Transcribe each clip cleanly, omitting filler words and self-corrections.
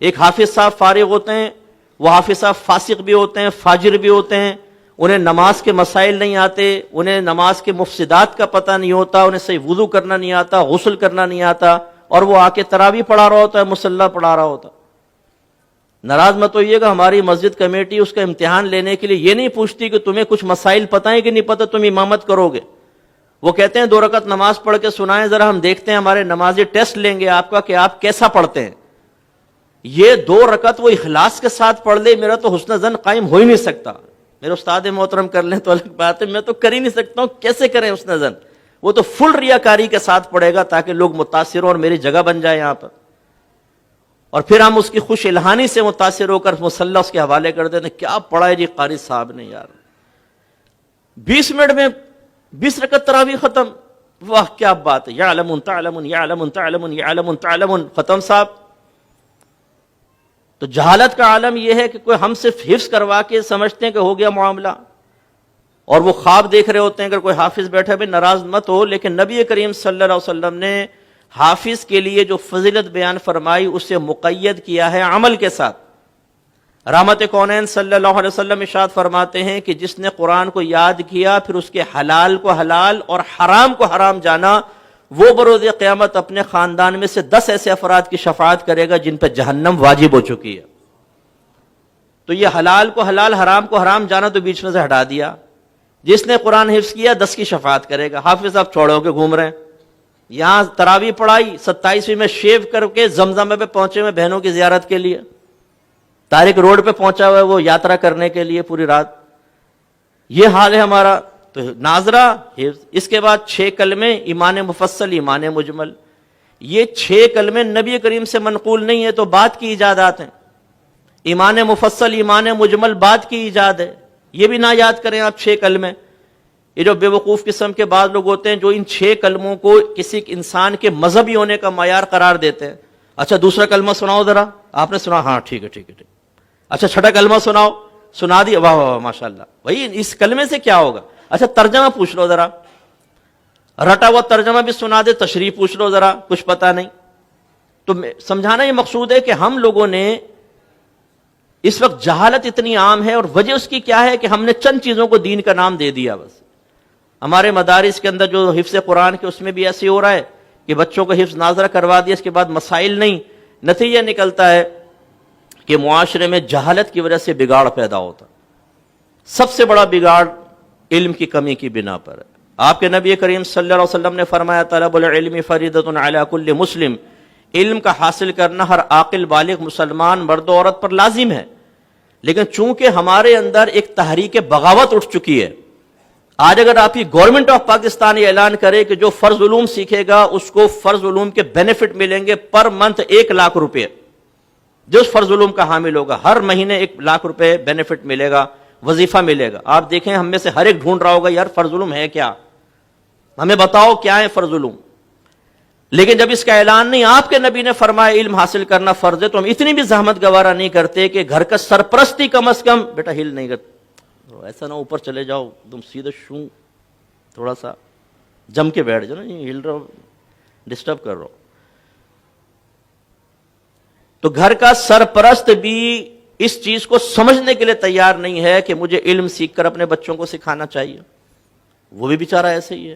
ایک حافظ صاحب فارغ ہوتے ہیں، وہ حافظ صاحب فاسق بھی ہوتے ہیں، فاجر بھی ہوتے ہیں، انہیں نماز کے مسائل نہیں آتے، انہیں نماز کے مفسدات کا پتہ نہیں ہوتا، انہیں صحیح وضو کرنا نہیں آتا، غسل کرنا نہیں آتا، اور وہ آ کے تراویح پڑھا رہا ہوتا ہے، مصلی پڑھا رہا ہوتا. ناراض مت ہوئیے گا، ہماری مسجد کمیٹی اس کا امتحان لینے کے لیے یہ نہیں پوچھتی کہ تمہیں کچھ مسائل پتہ ہیں کہ نہیں پتہ، تم امامت کرو گے. وہ کہتے ہیں 2 رکعت نماز پڑھ کے سنائیں ذرا، ہم دیکھتے ہیں، ہمارے نمازی ٹیسٹ لیں گے آپ کا کہ آپ کیسا پڑھتے ہیں. یہ 2 رکعت وہ اخلاص کے ساتھ پڑھ لے، میرا تو حسن ظن قائم ہو ہی نہیں سکتا. میرے استاد محترم کر لیں تو الگ بات ہے، میں تو کر ہی نہیں سکتا ہوں، کیسے کریں حسن ظن؟ وہ تو فل ریاکاری کے ساتھ پڑھے گا تاکہ لوگ متاثر ہوں اور میری جگہ بن جائے یہاں پر. اور پھر ہم اس کی خوش الہانی سے متاثر ہو کر مصلی اس کے حوالے کر دیتے ہیں، کیا پڑھا ہے جی قاری صاحب نے یار، 20 منٹ میں 20 رکعت تراویح ختم، واہ کیا بات ہے، یعلم تعلم یعلم تعلم یعلم تعلم، ختم صاحب. تو جہالت کا عالم یہ ہے کہ کوئی ہم صرف حفظ کروا کے سمجھتے ہیں کہ ہو گیا معاملہ، اور وہ خواب دیکھ رہے ہوتے ہیں. اگر کوئی حافظ بیٹھا بھی ناراض مت ہو، لیکن نبی کریم صلی اللہ علیہ وسلم نے حافظ کے لیے جو فضیلت بیان فرمائی اسے مقید کیا ہے عمل کے ساتھ. رحمت کونین صلی اللہ علیہ وسلم ارشاد فرماتے ہیں کہ جس نے قرآن کو یاد کیا پھر اس کے حلال کو حلال اور حرام کو حرام جانا، وہ بروز قیامت اپنے خاندان میں سے 10 ایسے افراد کی شفاعت کرے گا جن پہ جہنم واجب ہو چکی ہے. تو یہ حلال کو حلال، حرام کو حرام جانا تو بیچ میں سے ہٹا دیا. جس نے قرآن حفظ کیا 10 کی شفاعت کرے گا. حافظ صاحب چھوڑے ہو کے گھوم رہے ہیں، یہاں تراویح پڑھائی، 27ویں میں شیو کر کے زمزم پہ پہنچے ہوئے بہنوں کی زیارت کے لیے، طارق روڈ پہ پہنچا ہوا ہے وہ یاترا کرنے کے لیے پوری رات. یہ حال ہے ہمارا. تو ناظرہ حفظ، اس کے بعد 6 کلمے، ایمان مفصل، ایمان مجمل. یہ 6 کلمے نبی کریم سے منقول نہیں ہے، تو بعد کی ایجادات ہیں. ایمان مفصل، ایمان مجمل بعد کی ایجاد ہے. یہ بھی نہ یاد کریں آپ 6 کلمے. یہ جو بے وقوف قسم کے بعض لوگ ہوتے ہیں جو ان 6 کلموں کو کسی انسان کے مذہبی ہونے کا معیار قرار دیتے ہیں. اچھا دوسرا کلمہ سناؤ ذرا، آپ نے سنا، ہاں ٹھیک ہے ٹھیک ہے ٹھیک. اچھا چھٹا کلمہ سناؤ، سنا دیا، واہ واہ ماشاء اللہ. بھائی اس کلمے سے کیا ہوگا؟ اچھا ترجمہ پوچھ لو ذرا، رٹا ہوا ترجمہ بھی سنا دے، تشریح پوچھ لو ذرا، کچھ پتہ نہیں. تو سمجھانا یہ مقصود ہے کہ ہم لوگوں نے اس وقت جہالت اتنی عام ہے، اور وجہ اس کی کیا ہے کہ ہم نے چند چیزوں کو دین کا نام دے دیا بس. ہمارے مدارس کے اندر جو حفظ قرآن کے اس میں بھی ایسے ہو رہا ہے کہ بچوں کو حفظ ناظرہ کروا دیا، اس کے بعد مسائل نہیں. نتیجہ نکلتا ہے کہ معاشرے میں جہالت کی وجہ سے بگاڑ پیدا ہوتا. سب سے بڑا بگاڑ علم کی کمی کی بنا پر ہے. آپ کے نبی کریم صلی اللہ علیہ وسلم نے فرمایا طلب العلم فریضۃ علی کل مسلم، علم کا حاصل کرنا ہر عاقل بالغ مسلمان مرد و عورت پر لازم ہے. لیکن چونکہ ہمارے اندر ایک تحریک بغاوت اٹھ چکی ہے، آج اگر آپ کی گورنمنٹ آف پاکستان یہ اعلان کرے کہ جو فرض علوم سیکھے گا اس کو فرض علوم کے بینیفٹ ملیں گے پر منتھ 1 لاکھ روپے، جو اس فرض علوم کا حامل ہوگا ہر مہینے 1 لاکھ روپے بینیفٹ ملے گا، وظیفہ ملے گا. آپ دیکھیں ہم میں سے ہر ایک ڈھونڈ رہا ہوگا یار فرض علوم ہے کیا، ہمیں بتاؤ کیا ہے فرض علوم. لیکن جب اس کا اعلان نہیں، آپ کے نبی نے فرمایا علم حاصل کرنا فرض ہے، تو ہم اتنی بھی زحمت گوارا نہیں کرتے کہ گھر کا سرپرستی کم از کم، بیٹا ہل نہیں کرتے، ایسا نہ اوپر چلے جاؤ تم سیدھے شوں، تھوڑا سا جم کے بیٹھ جاؤ نا، ہل رہا ہو ڈسٹرب کر رہا ہو. تو گھر کا سرپرست بھی اس چیز کو سمجھنے کے لیے تیار نہیں ہے کہ مجھے علم سیکھ کر اپنے بچوں کو سکھانا چاہیے، وہ بھی بیچارہ ایسے ہی ہے.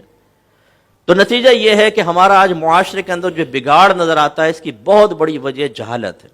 تو نتیجہ یہ ہے کہ ہمارا آج معاشرے کے اندر جو بگاڑ نظر آتا ہے اس کی بہت بڑی وجہ جہالت ہے.